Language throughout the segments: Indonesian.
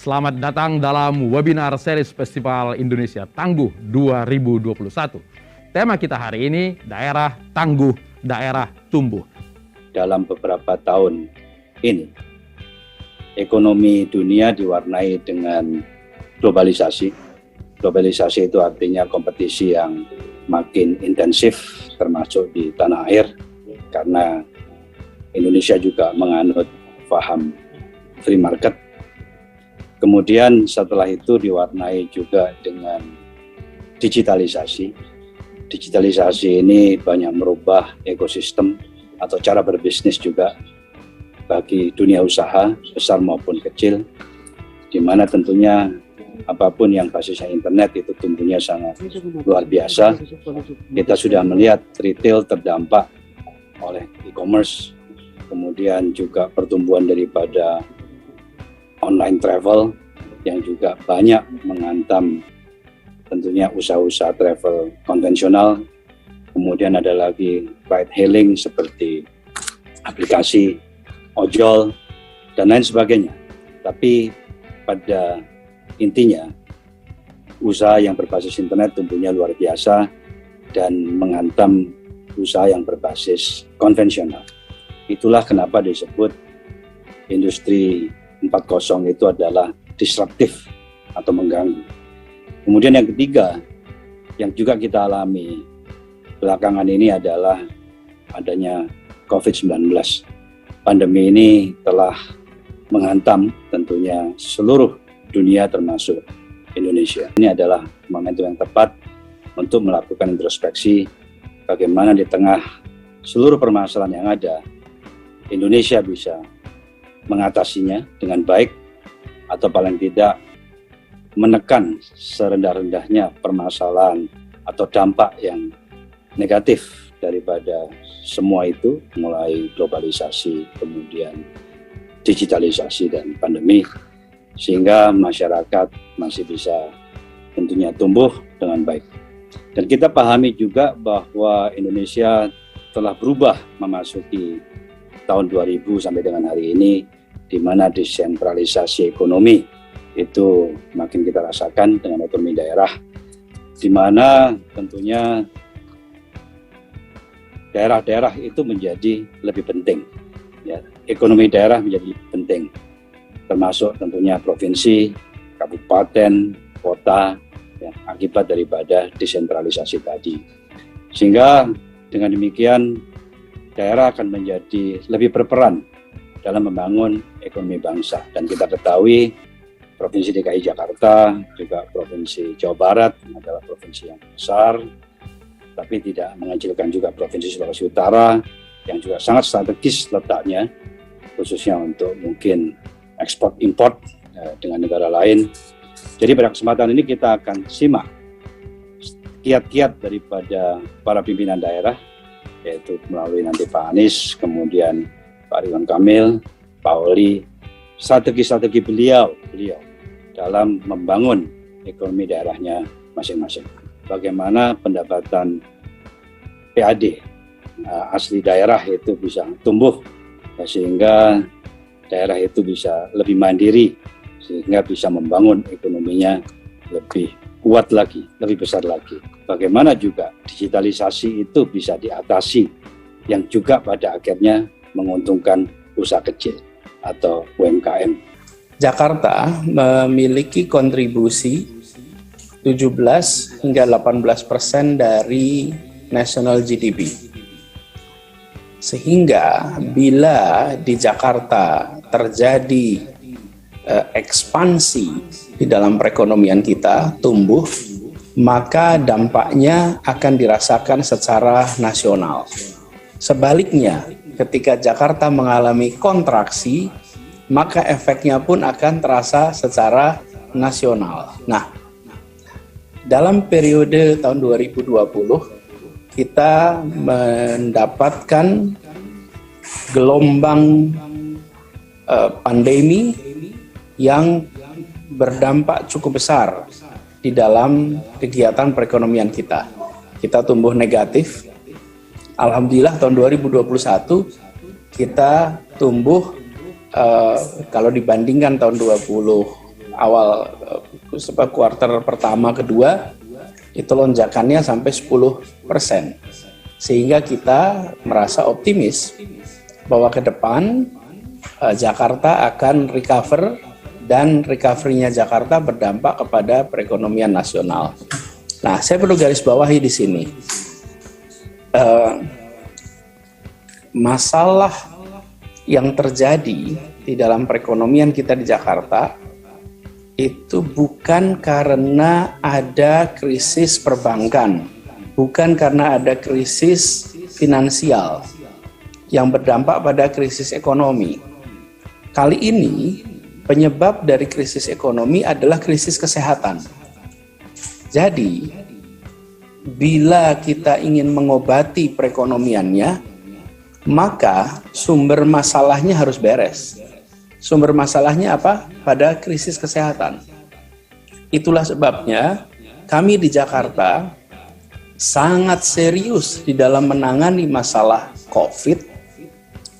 Selamat datang dalam webinar series Festival Indonesia Tangguh 2021. Tema kita hari ini, daerah tangguh, daerah tumbuh. Dalam beberapa tahun ini, ekonomi dunia diwarnai dengan globalisasi. Globalisasi itu artinya kompetisi yang makin intensif, termasuk di tanah air, karena Indonesia juga menganut paham free market. Kemudian setelah itu diwarnai juga dengan digitalisasi. Digitalisasi ini banyak merubah ekosistem atau cara berbisnis juga bagi dunia usaha, besar maupun kecil, di mana tentunya apapun yang basisnya internet itu tumbuhnya sangat luar biasa. Kita sudah melihat retail terdampak oleh e-commerce, kemudian juga pertumbuhan daripada online travel yang juga banyak menghantam tentunya usaha-usaha travel konvensional. Kemudian ada lagi ride hailing seperti aplikasi ojol dan lain sebagainya. Tapi pada intinya usaha yang berbasis internet tumbuhnya luar biasa dan menghantam usaha yang berbasis konvensional. Itulah kenapa disebut industri 4.0 itu adalah disruptif atau mengganggu. Kemudian yang ketiga yang juga kita alami belakangan ini adalah adanya COVID-19. Pandemi ini telah menghantam tentunya seluruh dunia termasuk Indonesia. Ini adalah momentum yang tepat untuk melakukan introspeksi bagaimana di tengah seluruh permasalahan yang ada, Indonesia bisa mengatasinya dengan baik atau paling tidak menekan serendah-rendahnya permasalahan atau dampak yang negatif daripada semua itu, mulai globalisasi, kemudian digitalisasi dan pandemi, sehingga masyarakat masih bisa tentunya tumbuh dengan baik. Dan kita pahami juga bahwa Indonesia telah berubah memasuki tahun 2000 sampai dengan hari ini, di mana desentralisasi ekonomi itu makin kita rasakan dengan otonomi daerah, di mana tentunya daerah-daerah itu menjadi lebih penting. Ya, ekonomi daerah menjadi penting, termasuk tentunya provinsi, kabupaten, kota, ya, akibat daripada desentralisasi tadi. Sehingga dengan demikian daerah akan menjadi lebih berperan dalam membangun ekonomi bangsa. Dan kita ketahui Provinsi DKI Jakarta, juga Provinsi Jawa Barat adalah provinsi yang besar, tapi tidak mengecilkan juga Provinsi Sulawesi Utara yang juga sangat strategis letaknya, khususnya untuk mungkin ekspor import dengan negara lain. Jadi pada kesempatan ini kita akan simak kiat-kiat daripada para pimpinan daerah, yaitu melalui nanti Pak Anies, kemudian Pak Ridwan Kamil, Pak Oli, strategi-strategi beliau dalam membangun ekonomi daerahnya masing-masing. Bagaimana pendapatan PAD asli daerah itu bisa tumbuh, sehingga daerah itu bisa lebih mandiri, sehingga bisa membangun ekonominya lebih kuat lagi, lebih besar lagi. Bagaimana juga digitalisasi itu bisa diatasi, yang juga pada akhirnya menguntungkan usaha kecil atau UMKM. Jakarta memiliki kontribusi 17 hingga 18% dari national GDP. Sehingga bila di Jakarta terjadi ekspansi di dalam perekonomian kita, tumbuh, maka dampaknya akan dirasakan secara nasional. Sebaliknya, ketika Jakarta mengalami kontraksi, maka efeknya pun akan terasa secara nasional. Nah, dalam periode tahun 2020, kita mendapatkan gelombang pandemi yang berdampak cukup besar di dalam kegiatan perekonomian kita. Kita tumbuh negatif. Alhamdulillah tahun 2021 kita tumbuh kalau dibandingkan tahun 2020 awal kuartal pertama kedua itu lonjakannya sampai 10%. Sehingga kita merasa optimis bahwa ke depan Jakarta akan recover dan recovery-nya Jakarta berdampak kepada perekonomian nasional. Nah, saya perlu garis bawahi di sini. Masalah yang terjadi di dalam perekonomian kita di Jakarta itu bukan karena ada krisis perbankan, bukan karena ada krisis finansial yang berdampak pada krisis ekonomi. Kali ini penyebab dari krisis ekonomi adalah krisis kesehatan. Jadi, bila kita ingin mengobati perekonomiannya, maka sumber masalahnya harus beres. Sumber masalahnya apa? Pada krisis kesehatan. Itulah sebabnya kami di Jakarta sangat serius di dalam menangani masalah COVID,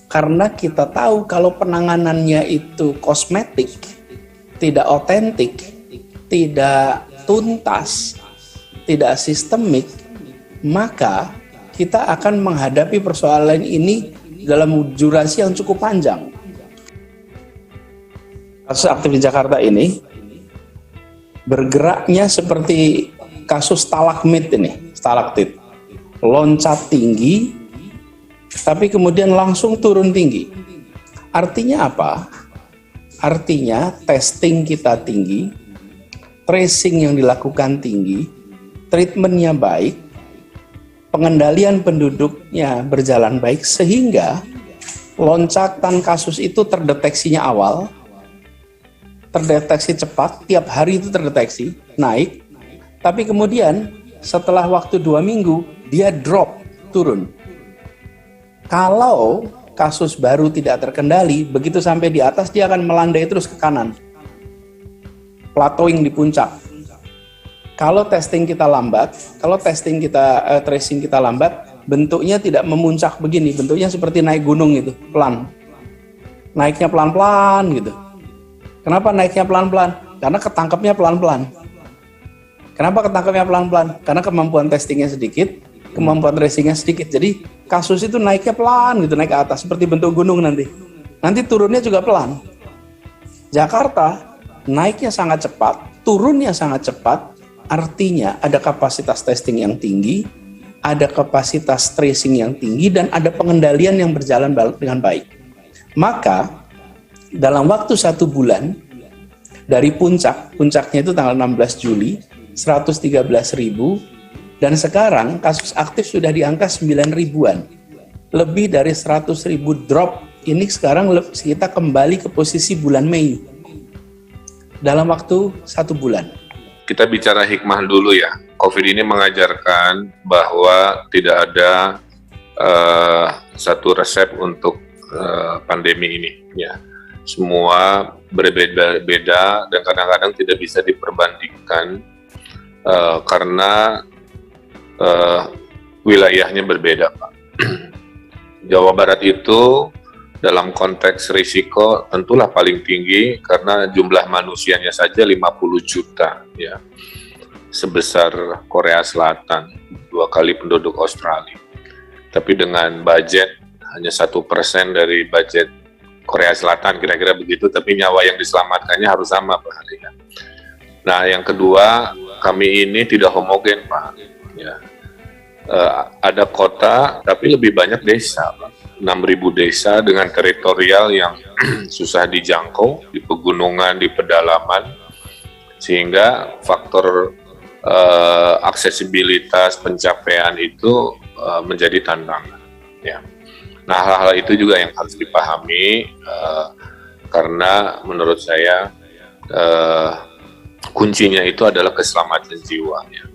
karena kita tahu kalau penanganannya itu kosmetik, tidak otentik, tidak tuntas, tidak sistemik, maka kita akan menghadapi persoalan ini dalam durasi yang cukup panjang. Kasus aktif di Jakarta ini bergeraknya seperti kasus stalagmit ini, stalaktit, loncat tinggi, tapi kemudian langsung turun tinggi. Artinya apa? Artinya testing kita tinggi, tracing yang dilakukan tinggi, treatmentnya baik, pengendalian penduduknya berjalan baik, sehingga loncatan kasus itu terdeteksinya awal, terdeteksi cepat, tiap hari itu terdeteksi, naik, tapi kemudian setelah waktu 2 minggu, dia drop, turun. Kalau kasus baru tidak terkendali, begitu sampai di atas, dia akan melandai terus ke kanan. Plateauing di puncak. Kalau testing kita lambat, kalau tracing kita lambat, bentuknya tidak memuncak begini, bentuknya seperti naik gunung gitu, pelan. Naiknya pelan-pelan gitu. Kenapa naiknya pelan-pelan? Karena ketangkepnya pelan-pelan. Kenapa ketangkepnya pelan-pelan? Karena kemampuan testingnya sedikit, kemampuan tracingnya sedikit. Jadi kasus itu naiknya pelan gitu, naik ke atas seperti bentuk gunung nanti. Nanti turunnya juga pelan. Jakarta naiknya sangat cepat, turunnya sangat cepat, artinya ada kapasitas testing yang tinggi, ada kapasitas tracing yang tinggi, dan ada pengendalian yang berjalan dengan baik. Maka dalam waktu 1 bulan dari puncaknya itu tanggal 16 Juli, 113.000, dan sekarang kasus aktif sudah di angka 9.000-an. Lebih dari 100.000 drop. Ini sekarang kita kembali ke posisi bulan Mei. Dalam waktu 1 bulan. Kita bicara hikmah dulu ya. COVID ini mengajarkan bahwa tidak ada satu resep untuk pandemi ini. Ya, semua berbeda-beda dan kadang-kadang tidak bisa diperbandingkan karena wilayahnya berbeda, Pak. Jawa Barat itu dalam konteks risiko tentulah paling tinggi karena jumlah manusianya saja 50 juta, ya, sebesar Korea Selatan, 2 kali penduduk Australia. Tapi dengan budget hanya 1% dari budget Korea Selatan, kira-kira begitu, tapi nyawa yang diselamatkannya harus sama, Pak. Ya. Nah, yang kedua, kami ini tidak homogen, Pak. Ya. Ada kota, tapi lebih banyak desa, Pak. 6.000 desa dengan teritorial yang susah dijangkau, di pegunungan, di pedalaman, sehingga faktor aksesibilitas pencapaian itu menjadi tantangan. Ya. Nah, hal-hal itu juga yang harus dipahami karena menurut saya kuncinya itu adalah keselamatan jiwa. Ya.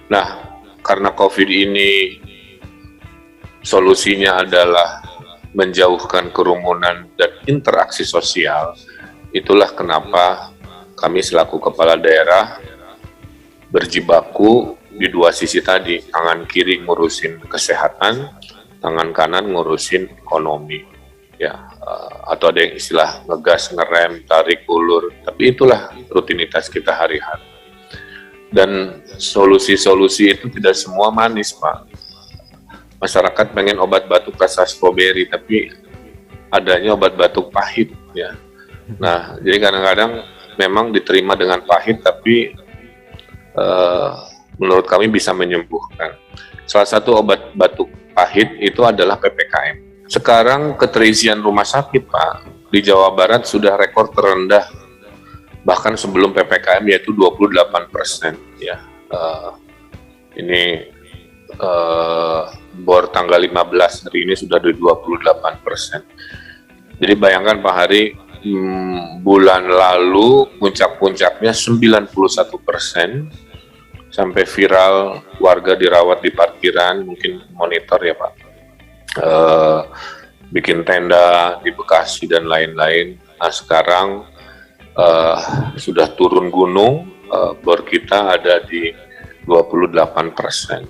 Nah, karena COVID ini solusinya adalah menjauhkan kerumunan dan interaksi sosial, itulah kenapa kami selaku kepala daerah berjibaku di 2 sisi tadi, tangan kiri ngurusin kesehatan, tangan kanan ngurusin ekonomi. Ya, atau ada yang istilah ngegas, ngerem, tarik, ulur, tapi itulah rutinitas kita hari-hari. Dan solusi-solusi itu tidak semua manis, Pak. Masyarakat pengen obat batuk rasa stroberi, tapi adanya obat batuk pahit, ya. Nah, jadi kadang-kadang memang diterima dengan pahit, tapi menurut kami bisa menyembuhkan. Salah satu obat batuk pahit itu adalah PPKM. Sekarang keterisian rumah sakit, Pak, di Jawa Barat sudah rekor terendah, bahkan sebelum PPKM, yaitu 28%. Ya, ini bor tanggal 15 hari ini sudah di 28%. Jadi bayangkan Pak Hari, bulan lalu puncak-puncaknya 91%, sampai viral warga dirawat di parkiran, mungkin monitor ya Pak. Bikin tenda di Bekasi dan lain-lain. Nah sekarang sudah turun gunung, bor kita ada di 28%.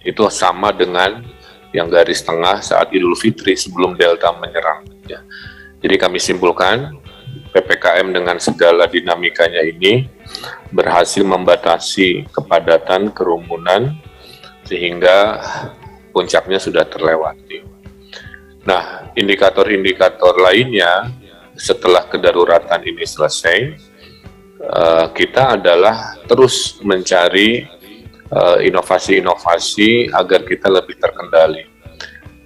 Itu sama dengan yang garis tengah saat Idul Fitri sebelum Delta menyerang. Ya. Jadi kami simpulkan PPKM dengan segala dinamikanya ini berhasil membatasi kepadatan, kerumunan, sehingga puncaknya sudah terlewati. Nah, indikator-indikator lainnya setelah kedaruratan ini selesai, kita adalah terus mencari inovasi-inovasi agar kita lebih terkendali.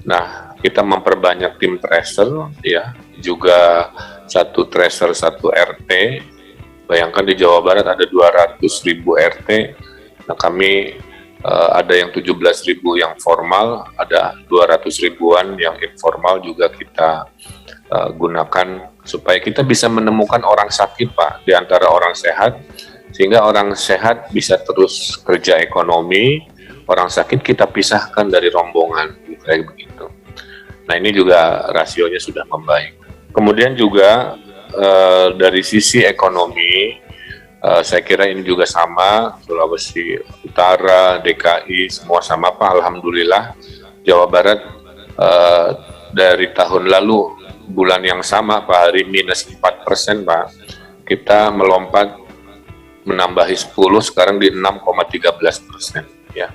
Nah, kita memperbanyak tim tracer, ya, juga satu tracer, satu RT. Bayangkan di Jawa Barat ada 200.000 RT. Nah, kami ada yang 17.000 yang formal, ada 200 ribuan yang informal juga kita gunakan supaya kita bisa menemukan orang sakit, Pak, di antara orang sehat, sehingga orang sehat bisa terus kerja ekonomi, orang sakit kita pisahkan dari rombongan, kayak begitu. Nah ini juga rasionya sudah membaik. Kemudian juga dari sisi ekonomi, saya kira ini juga sama, Sulawesi Utara, DKI, semua sama Pak, Alhamdulillah. Jawa Barat dari tahun lalu, bulan yang sama Pak, hari minus 4% Pak, kita melompat menambahi 10, sekarang di 6,13%. Ya.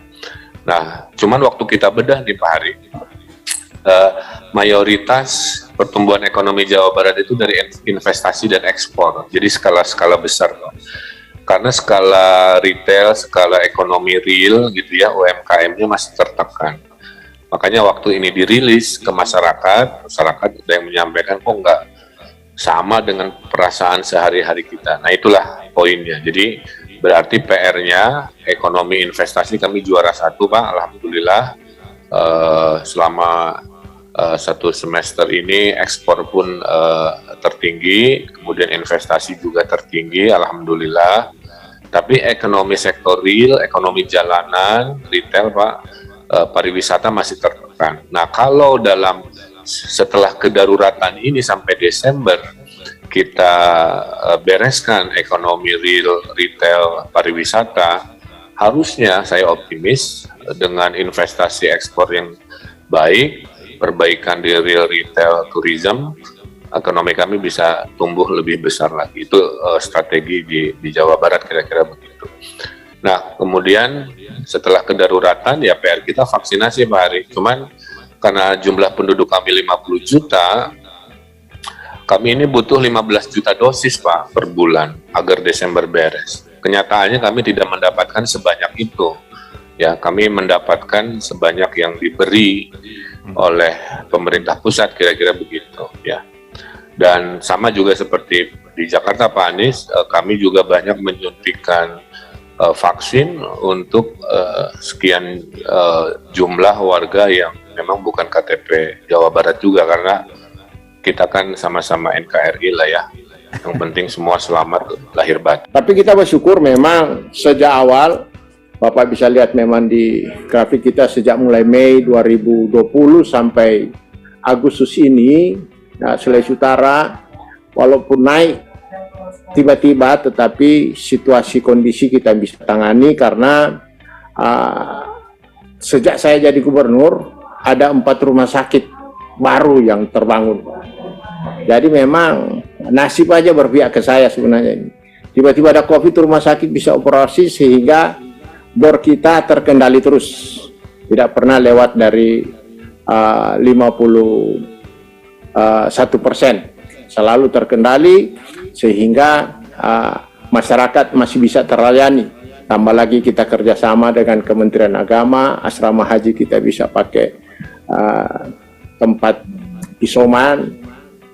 Nah, cuman waktu kita bedah nih Pak Hari, mayoritas pertumbuhan ekonomi Jawa Barat itu dari investasi dan ekspor, jadi skala-skala besar. Karena skala retail, skala ekonomi real gitu ya, UMKM-nya masih tertekan. Makanya waktu ini dirilis ke masyarakat ada yang menyampaikan kok nggak sama dengan perasaan sehari-hari kita. Nah itulah poinnya. Jadi berarti PR-nya ekonomi investasi kami juara 1 Pak, Alhamdulillah. Selama satu semester ini ekspor pun tertinggi, kemudian investasi juga tertinggi, alhamdulillah. Tapi ekonomi sektor real, ekonomi jalanan, retail Pak, pariwisata masih tertekan. Nah kalau setelah kedaruratan ini sampai Desember kita bereskan ekonomi real, retail, pariwisata, harusnya saya optimis dengan investasi ekspor yang baik, perbaikan di real retail tourism, ekonomi kami bisa tumbuh lebih besar lagi. Itu strategi di Jawa Barat kira-kira begitu. Nah, kemudian setelah kedaruratan ya PR kita vaksinasi Pak Hari. Cuman karena jumlah penduduk kami 50 juta, kami ini butuh 15 juta dosis Pak per bulan agar Desember beres. Kenyataannya kami tidak mendapatkan sebanyak itu. Ya, kami mendapatkan sebanyak yang diberi oleh pemerintah pusat, kira-kira begitu ya. Dan sama juga seperti di Jakarta Pak Anies, kami juga banyak menyuntikkan vaksin untuk sekian jumlah warga yang memang bukan KTP Jawa Barat juga, karena kita kan sama-sama NKRI lah ya. Yang penting semua selamat lahir batin. Tapi kita bersyukur memang sejak awal, Bapak bisa lihat memang di grafik kita sejak mulai Mei 2020 sampai Agustus ini, nah, Sulawesi Utara walaupun naik tiba-tiba, tetapi situasi kondisi kita bisa tangani karena sejak saya jadi gubernur ada 4 rumah sakit baru yang terbangun. Jadi memang nasib aja berpihak ke saya sebenarnya ini. Tiba-tiba ada COVID, rumah sakit bisa operasi sehingga bor kita terkendali terus. Tidak pernah lewat dari 51%. Selalu terkendali sehingga masyarakat masih bisa terlayani. Tambah lagi kita kerjasama dengan Kementerian Agama, asrama haji kita bisa pakai tempat isoman,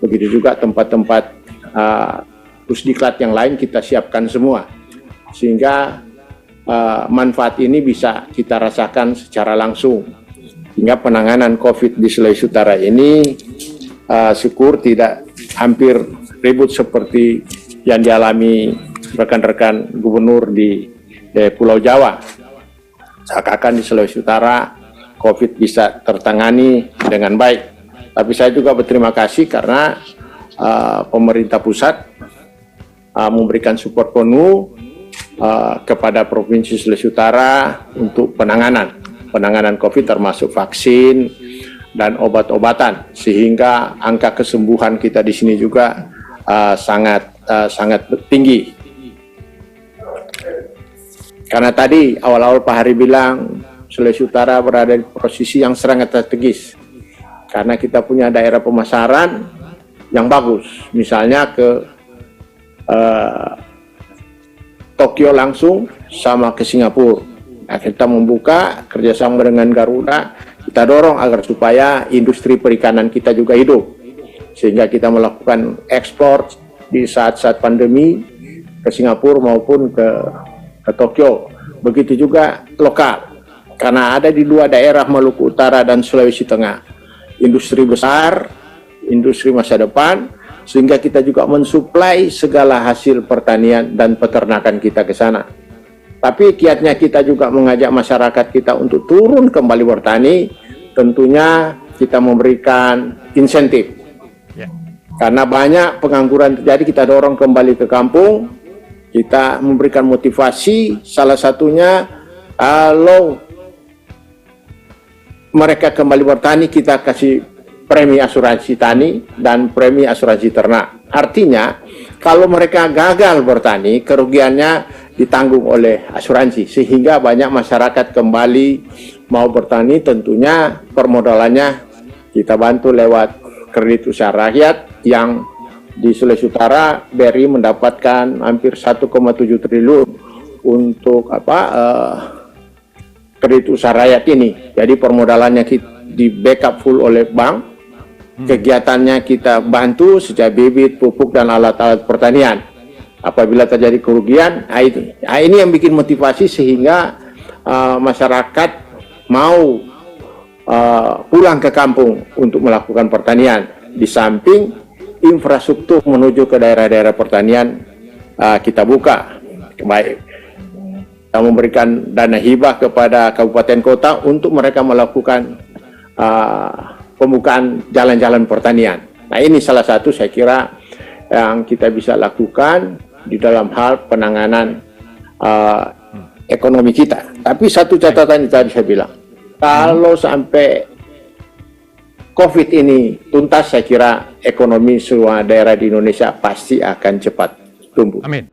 begitu juga tempat-tempat pusdiklat yang lain kita siapkan semua, sehingga manfaat ini bisa kita rasakan secara langsung. Hingga penanganan COVID di Sulawesi Utara ini syukur tidak hampir ribut seperti yang dialami rekan-rekan gubernur di Pulau Jawa. Seakan-akan di Sulawesi Utara COVID bisa tertangani dengan baik. Tapi saya juga berterima kasih karena pemerintah pusat memberikan support penuh kepada Provinsi Sulawesi Utara untuk penanganan COVID termasuk vaksin dan obat-obatan, sehingga angka kesembuhan kita di sini juga sangat tinggi. Karena tadi awal-awal Pak Hari bilang Sulawesi Utara berada di posisi yang sangat strategis karena kita punya daerah pemasaran yang bagus, misalnya ke Tokyo langsung sama ke Singapura. Nah, kita membuka kerjasama dengan Garuda, kita dorong agar supaya industri perikanan kita juga hidup, sehingga kita melakukan ekspor di saat-saat pandemi ke Singapura maupun ke Tokyo. Begitu juga lokal, karena ada di dua daerah Maluku Utara dan Sulawesi Tengah industri besar, industri masa depan, sehingga kita juga mensuplai segala hasil pertanian dan peternakan kita ke sana. Tapi kiatnya kita juga mengajak masyarakat kita untuk turun kembali bertani, tentunya kita memberikan insentif. Karena banyak pengangguran terjadi, kita dorong kembali ke kampung, kita memberikan motivasi, salah satunya kalau mereka kembali bertani kita kasih premi asuransi tani dan premi asuransi ternak. Artinya kalau mereka gagal bertani, kerugiannya ditanggung oleh asuransi, sehingga banyak masyarakat kembali mau bertani. Tentunya permodalannya kita bantu lewat kredit usaha rakyat yang di Sulawesi Utara BRI mendapatkan hampir 1,7 triliun untuk kredit usaha rakyat ini. Jadi permodalannya di backup full oleh bank. Kegiatannya kita bantu sejak bibit, pupuk dan alat-alat pertanian. Apabila terjadi kerugian, ini yang bikin motivasi sehingga masyarakat mau pulang ke kampung untuk melakukan pertanian. Di samping infrastruktur menuju ke daerah-daerah pertanian kita buka. Baik, kita memberikan dana hibah kepada kabupaten kota untuk mereka melakukan pembukaan jalan-jalan pertanian. Nah, ini salah satu saya kira yang kita bisa lakukan di dalam hal penanganan ekonomi kita. Tapi satu catatan yang tadi saya bilang, kalau sampai COVID ini tuntas, saya kira ekonomi semua daerah di Indonesia pasti akan cepat tumbuh. Amin.